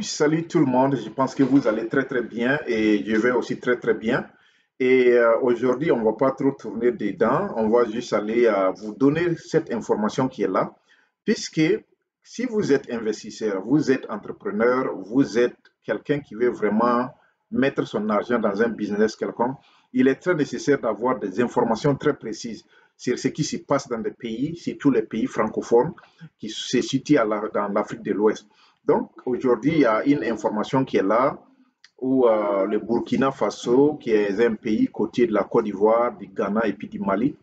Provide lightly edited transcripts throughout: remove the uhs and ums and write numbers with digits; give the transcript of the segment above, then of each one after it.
Salut tout le monde. Je pense que vous allez très bien et je vais aussi très bien. Et aujourd'hui, on va pas trop tourner dedans. On va juste aller vous donner cette information qui est là, puisque si vous êtes investisseur, vous êtes entrepreneur, vous êtes quelqu'un qui veut vraiment mettre son argent dans un business quelconque, il est très nécessaire d'avoir des informations très précises sur ce qui se passe dans des pays, sur tous les pays francophones qui se situent dans l'Afrique de l'Ouest. Donc, aujourd'hui, il y a une information qui est là où le Burkina Faso, qui est un pays côtier de la Côte d'Ivoire, du Ghana et puis du Mali,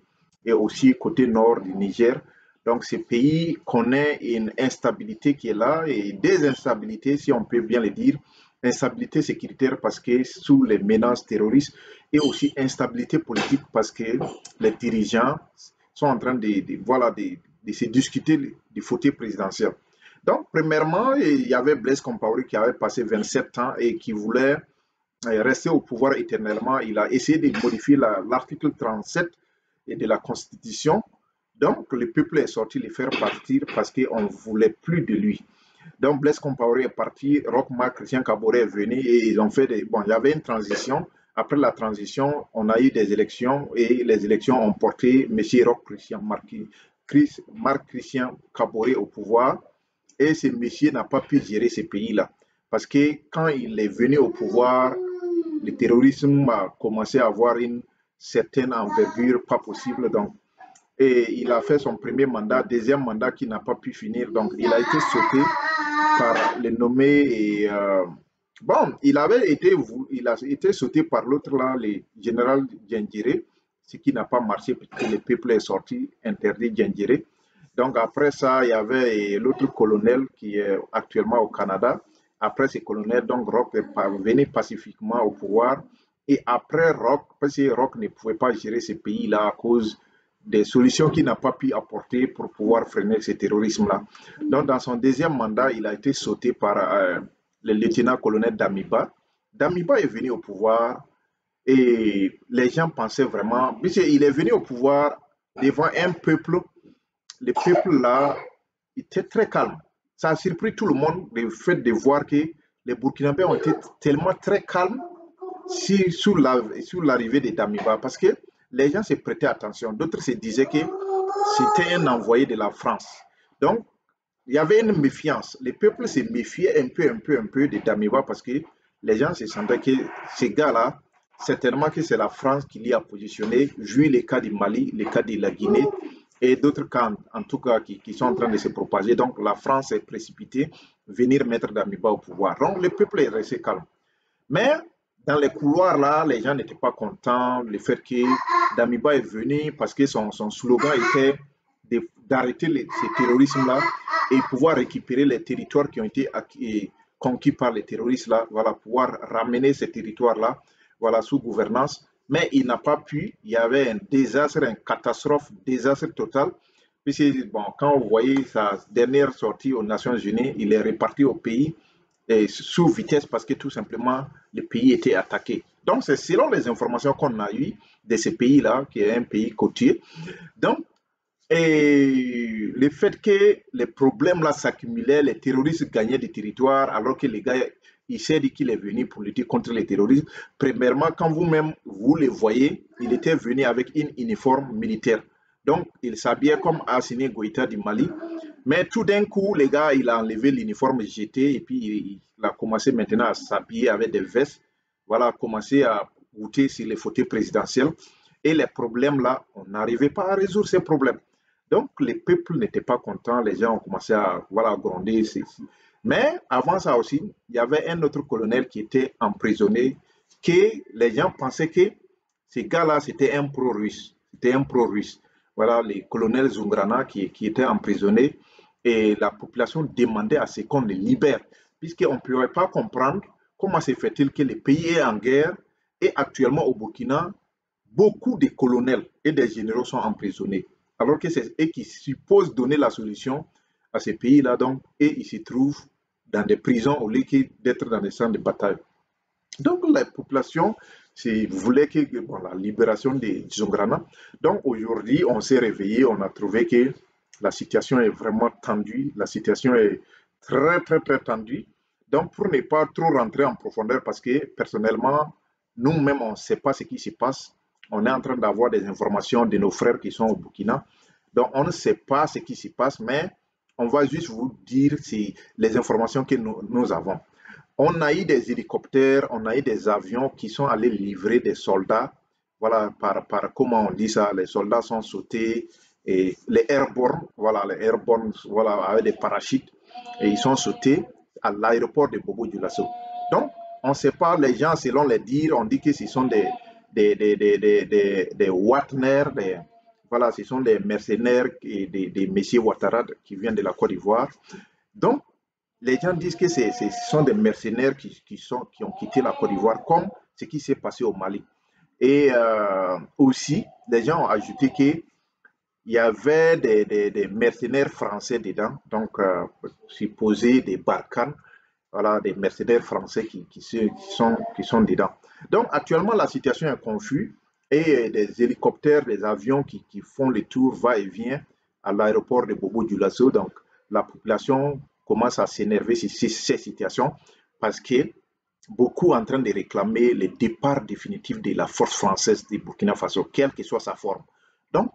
et aussi côté nord du Niger. Donc, ce pays connaît une instabilité qui est là et des instabilités, si on peut bien le dire, instabilité sécuritaire parce que sous les menaces terroristes et aussi instabilité politique parce que les dirigeants sont en train de se discuter du fauteuil présidentiel. Donc, premièrement, il y avait Blaise Compaoré qui avait passé 27 ans et qui voulait rester au pouvoir éternellement. Il a essayé de modifier l'article 37 de la Constitution. Donc, le peuple est sorti le faire partir parce qu'on ne voulait plus de lui. Donc, Blaise Compaoré est parti, Roch-Marc Christian Kaboré est venu et ils ont fait des... Bon, il y avait une transition. Après la transition, on a eu des élections et les élections ont porté M. Marc Christian Kaboré au pouvoir. Et ce monsieur n'a pas pu gérer ce pays-là. Parce que quand il est venu au pouvoir, le terrorisme a commencé à avoir une certaine envergure, pas possible. Donc, et il a fait son premier mandat, deuxième mandat qui n'a pas pu finir. Donc, il a été sauté par le nommé. Et, bon, il a été sauté par l'autre là, le général Djendjiré, ce qui n'a pas marché parce que le peuple est sorti, interdit Djendjiré. Donc après ça, il y avait l'autre colonel qui est actuellement au Canada. Après ce colonel, donc Roch est parvenu pacifiquement au pouvoir. Et après Roch, parce que Roch ne pouvait pas gérer ce pays-là à cause des solutions qu'il n'a pas pu apporter pour pouvoir freiner ce terrorisme-là. Donc dans son deuxième mandat, il a été sauté par le lieutenant-colonel Damiba. Damiba est venu au pouvoir et les gens pensaient vraiment, puisqu'il est venu au pouvoir devant un peuple, le peuple là était très calme. Ça a surpris tout le monde le fait de voir que les Burkinabés ont été tellement très calmes sur l'arrivée de Damiba parce que les gens se prêtaient attention. D'autres se disaient que c'était un envoyé de la France. Donc, il y avait une méfiance. Le peuple se méfiait un peu de Damiba parce que les gens se sentaient que ces gars-là, certainement que c'est la France qui l'y a positionné, vu les cas du Mali, les cas de la Guinée et d'autres cas, en tout cas, qui sont en train de se propager. Donc, la France est précipitée venir mettre Damiba au pouvoir. Donc, le peuple est resté calme. Mais dans les couloirs, là, les gens n'étaient pas contents. Le fait que Damiba est venu parce que son slogan était d'arrêter ces terrorismes-là et pouvoir récupérer les territoires qui ont été conquis par les terroristes-là, voilà, pouvoir ramener ces territoires-là, voilà, sous gouvernance. Mais il n'a pas pu. Il y avait un désastre, une catastrophe, désastre total. Puisque, bon, quand vous voyez sa dernière sortie aux Nations Unies, il est reparti au pays sous vitesse parce que tout simplement le pays était attaqué. Donc c'est selon les informations qu'on a eues de ce pays-là, qui est un pays côtier. Donc, et le fait que les problèmes là s'accumulaient, les terroristes gagnaient des territoires alors que les gars, il s'est dit qu'il est venu pour lutter contre les terroristes. Premièrement, quand vous-même, vous le voyez, il était venu avec une uniforme militaire. Donc, il s'habillait comme Assimi Goïta du Mali. Mais tout d'un coup, les gars, il a enlevé l'uniforme jeté et puis il a commencé maintenant à s'habiller avec des vestes. Voilà, commencé à goûter sur les fauteuils présidentiels. Et les problèmes là, on n'arrivait pas à résoudre ces problèmes. Donc, les peuples n'étaient pas contents, les gens ont commencé à voilà, gronder. Mais avant ça aussi, il y avait un autre colonel qui était emprisonné, que les gens pensaient que ces gars-là, c'était un pro-russe. C'était un pro-russe. Voilà, le colonel Zungrana qui était emprisonné et la population demandait à ce qu'on le libère, puisqu'on ne pouvait pas comprendre comment se fait-il que le pays est en guerre et actuellement au Burkina, beaucoup de colonels et des généraux sont emprisonnés, alors que c'est eux qui supposent donner la solution à ces pays-là, donc, et ils se trouvent dans des prisons au lieu d'être dans des centres de bataille. Donc, la population voulait que, bon, la libération des Zongrana. Donc, aujourd'hui, on s'est réveillé, on a trouvé que la situation est vraiment tendue, la situation est très tendue. Donc, pour ne pas trop rentrer en profondeur, parce que personnellement, nous-mêmes, on ne sait pas ce qui se passe. On est en train d'avoir des informations de nos frères qui sont au Burkina. Donc, on ne sait pas ce qui se passe, mais on va juste vous dire si les informations que nous avons. On a eu des hélicoptères, on a eu des avions qui sont allés livrer des soldats. Voilà, comment on dit ça, les soldats sont sautés et les airborne, voilà, avec des parachutes, et ils sont sautés à l'aéroport de Bobo Dioulasso. Donc, on ne sait pas, les gens, selon les dires, on dit que ce sont des Watner, voilà, ce sont des mercenaires et des messieurs Ouattara qui viennent de la Côte d'Ivoire. Donc, les gens disent que ce sont des mercenaires qui ont quitté la Côte d'Ivoire, comme ce qui s'est passé au Mali. Et aussi, les gens ont ajouté qu'il y avait des mercenaires français dedans, donc supposés des Barkhane, voilà, des mercenaires français qui sont dedans. Donc actuellement, la situation est confuse et des hélicoptères, des avions qui font le tour va-et-vient à l'aéroport de Bobo Dioulasso. Donc la population commence à s'énerver sur ces situations parce que beaucoup en train de réclamer le départ définitif de la force française du Burkina Faso, quelle que soit sa forme. Donc,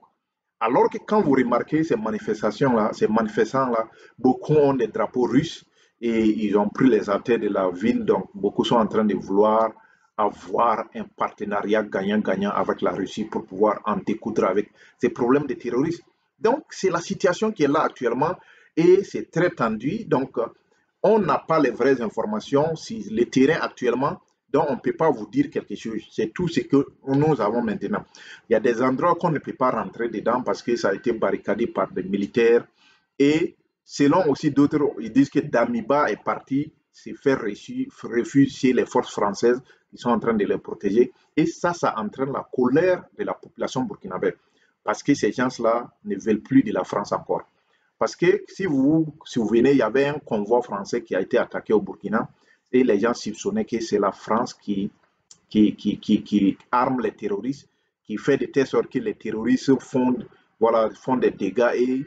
alors que quand vous remarquez ces manifestations-là, ces manifestants-là, beaucoup ont des drapeaux russes et ils ont pris les antennes de la ville, donc beaucoup sont en train de vouloir avoir un partenariat gagnant-gagnant avec la Russie pour pouvoir en découdre avec ces problèmes de terrorisme. Donc, c'est la situation qui est là actuellement et c'est très tendu. Donc, on n'a pas les vraies informations sur le terrain actuellement, donc on ne peut pas vous dire quelque chose. C'est tout ce que nous avons maintenant. Il y a des endroits qu'on ne peut pas rentrer dedans parce que ça a été barricadé par des militaires. Et selon aussi d'autres, ils disent que Damiba est parti se faire refuge chez les forces françaises qui sont en train de les protéger. Et ça entraîne la colère de la population burkinabé. Parce que ces gens-là ne veulent plus de la France encore. Parce que si vous vous souvenez, il y avait un convoi français qui a été attaqué au Burkina et les gens soupçonnaient que c'est la France qui arme les terroristes, qui fait de telle sorte que les terroristes font des dégâts et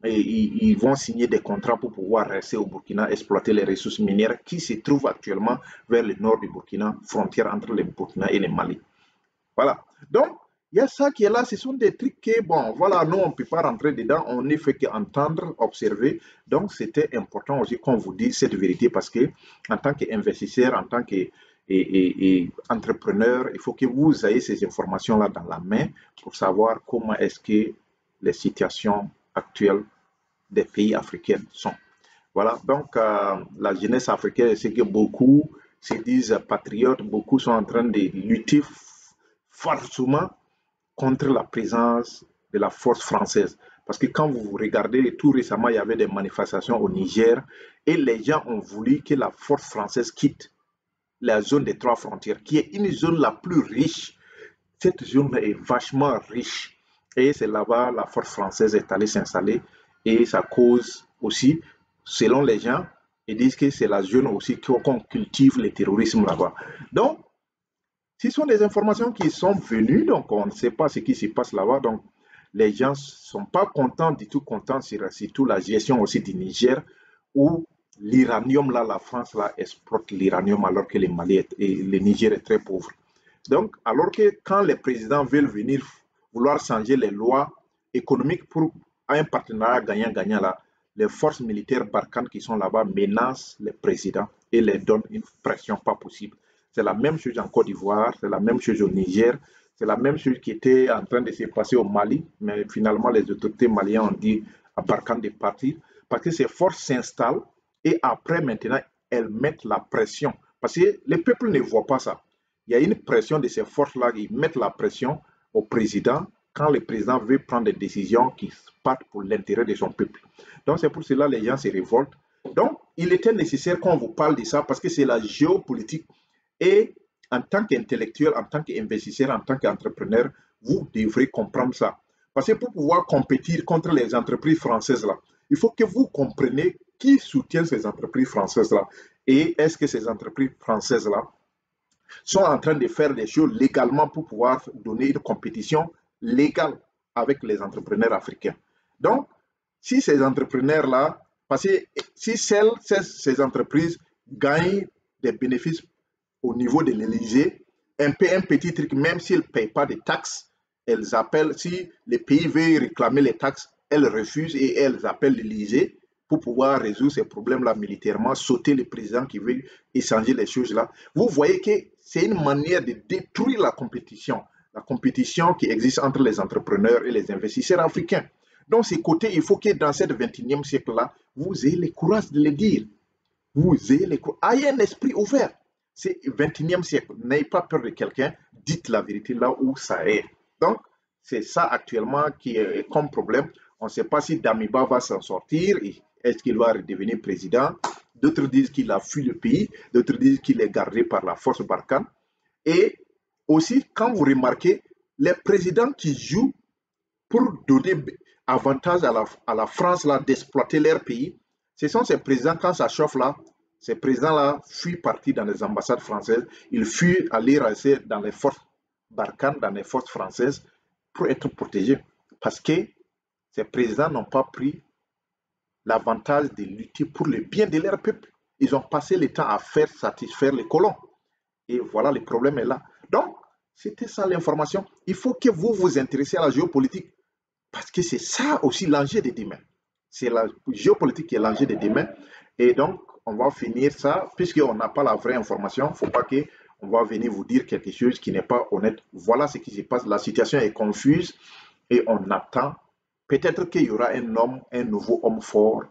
ils vont signer des contrats pour pouvoir rester au Burkina, exploiter les ressources minières qui se trouvent actuellement vers le nord du Burkina, frontière entre le Burkina et le Mali. Voilà. Donc, il y a ça qui est là, ce sont des trucs que, bon, voilà, nous, on ne peut pas rentrer dedans, on ne fait qu'entendre, observer. Donc, c'était important aussi qu'on vous dise cette vérité parce que, en tant qu'investisseur, en tant qu'entrepreneur, il faut que vous ayez ces informations-là dans la main pour savoir comment est-ce que les situations actuelles des pays africains sont. Voilà, donc la jeunesse africaine, c'est que beaucoup se disent patriotes, beaucoup sont en train de lutter forcément contre la présence de la force française. Parce que quand vous regardez, tout récemment, il y avait des manifestations au Niger et les gens ont voulu que la force française quitte la zone des trois frontières, qui est une zone la plus riche. Cette zone est vachement riche. Et c'est là-bas la force française est allée s'installer et ça cause aussi, selon les gens, ils disent que c'est la zone aussi qu'on cultive le terrorisme là-bas. Donc, ce sont des informations qui sont venues, donc on ne sait pas ce qui se passe là-bas. Donc, les gens ne sont pas contents, du tout contents, surtout la gestion aussi du Niger, où l'uranium, là, la France, là, exploite l'uranium alors que le Mali et le Niger est très pauvre. Donc, alors que quand les présidents veulent venir vouloir changer les lois économiques pour un partenariat gagnant-gagnant, là, les forces militaires Barkhane qui sont là-bas menacent les présidents et les donnent une pression pas possible. C'est la même chose en Côte d'Ivoire, c'est la même chose au Niger, c'est la même chose qui était en train de se passer au Mali, mais finalement les autorités maliennes ont dit à Barkhane de partir parce que ces forces s'installent et après maintenant elles mettent la pression parce que les peuples ne voient pas ça. Il y a une pression de ces forces-là qui mettent la pression au président quand le président veut prendre des décisions qui partent pour l'intérêt de son peuple. Donc c'est pour cela que les gens se révoltent. Donc il était nécessaire qu'on vous parle de ça parce que c'est la géopolitique et en tant qu'intellectuel, en tant qu'investisseur, en tant qu'entrepreneur, vous devrez comprendre ça. Parce que pour pouvoir compétir contre les entreprises françaises là, il faut que vous compreniez qui soutient ces entreprises françaises là et est-ce que ces entreprises françaises là sont en train de faire des choses légalement pour pouvoir donner une compétition légale avec les entrepreneurs africains. Donc, si ces entrepreneurs-là, parce que si ces entreprises gagnent des bénéfices au niveau de l'Élysée, un petit truc, même s'ils ne payent pas de taxes, elles appellent, si le pays veut réclamer les taxes, elles refusent et elles appellent l'Élysée pour pouvoir résoudre ces problèmes-là militairement, sauter le président qui veut échanger les choses-là. Vous voyez que c'est une manière de détruire la compétition qui existe entre les entrepreneurs et les investisseurs africains. Donc, ces côtés, il faut que dans ce 21e siècle-là, vous ayez le courage de le dire. Vous ayez le courage. Ayez un esprit ouvert. C'est le 21e siècle. N'ayez pas peur de quelqu'un. Dites la vérité là où ça est. Donc, c'est ça actuellement qui est comme problème. On ne sait pas si Damiba va s'en sortir. Est-ce qu'il va redevenir président? D'autres disent qu'il a fui le pays. D'autres disent qu'il est gardé par la force Barkhane. Et aussi, quand vous remarquez, les présidents qui jouent pour donner avantage à la France d'exploiter leur pays, ce sont ces présidents, quand ça chauffe là, ces présidents-là fuient partir dans les ambassades françaises, ils fuient aller rester dans les forces Barkhane, dans les forces françaises, pour être protégés. Parce que ces présidents n'ont pas pris l'avantage de lutter pour le bien de leur peuple. Ils ont passé le temps à faire satisfaire les colons. Et voilà, le problème est là. Donc, c'était ça l'information. Il faut que vous vous intéressiez à la géopolitique. Parce que c'est ça aussi l'enjeu de demain. C'est la géopolitique qui est l'enjeu de demain. Et donc, on va finir ça, puisqu'on n'a pas la vraie information. Il ne faut pas qu'on va venir vous dire quelque chose qui n'est pas honnête. Voilà ce qui se passe. La situation est confuse et on attend. Peut-être qu'il y aura un nouveau homme fort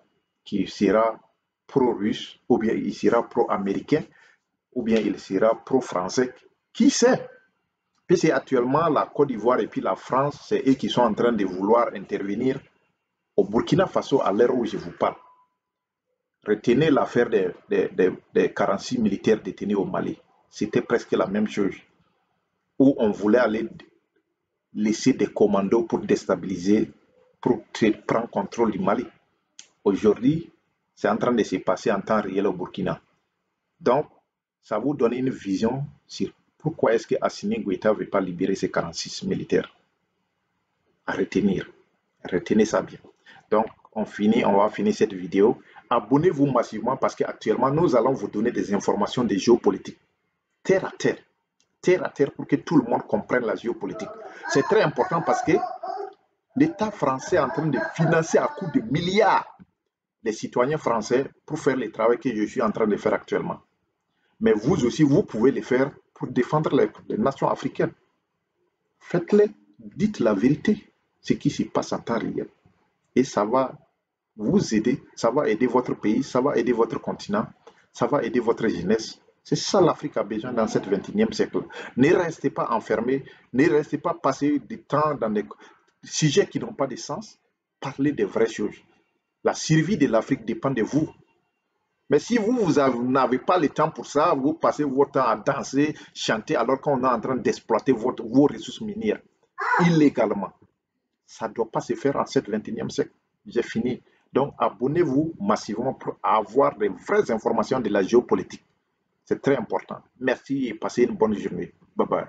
qui sera pro-russe, ou bien il sera pro-américain, ou bien il sera pro-français. Qui sait? Puisque actuellement, la Côte d'Ivoire et puis la France, c'est eux qui sont en train de vouloir intervenir au Burkina Faso à l'heure où je vous parle. Retenez l'affaire des 46 militaires détenus au Mali. C'était presque la même chose. Où on voulait aller laisser des commandos pour déstabiliser, pour prendre contrôle du Mali. Aujourd'hui, c'est en train de se passer en temps réel au Burkina. Donc, ça vous donne une vision sur pourquoi est-ce que Assimi Goïta ne veut pas libérer ces 46 militaires. À retenir. Retenez ça bien. Donc, on va finir cette vidéo. Abonnez-vous massivement parce qu'actuellement, nous allons vous donner des informations de géopolitique. Terre à terre. Terre à terre pour que tout le monde comprenne la géopolitique. C'est très important parce que l'État français est en train de financer à coups de milliards les citoyens français pour faire le travail que je suis en train de faire actuellement. Mais vous aussi, vous pouvez le faire pour défendre les nations africaines. Faites-le, dites la vérité, ce qui se passe en temps réel. Et ça va vous aider, ça va aider votre pays, ça va aider votre continent, ça va aider votre jeunesse. C'est ça l'Afrique a besoin dans ce 21e siècle. Ne restez pas enfermés, ne restez pas passer du temps dans des sujets qui n'ont pas de sens. Parlez des vraies choses. La survie de l'Afrique dépend de vous. Mais si vous n'avez pas le temps pour ça, vous passez votre temps à danser, chanter, alors qu'on est en train d'exploiter vos ressources minières illégalement. Ça ne doit pas se faire en ce 21e siècle. J'ai fini. Donc, abonnez-vous massivement pour avoir les vraies informations de la géopolitique. C'est très important. Merci et passez une bonne journée. Bye bye.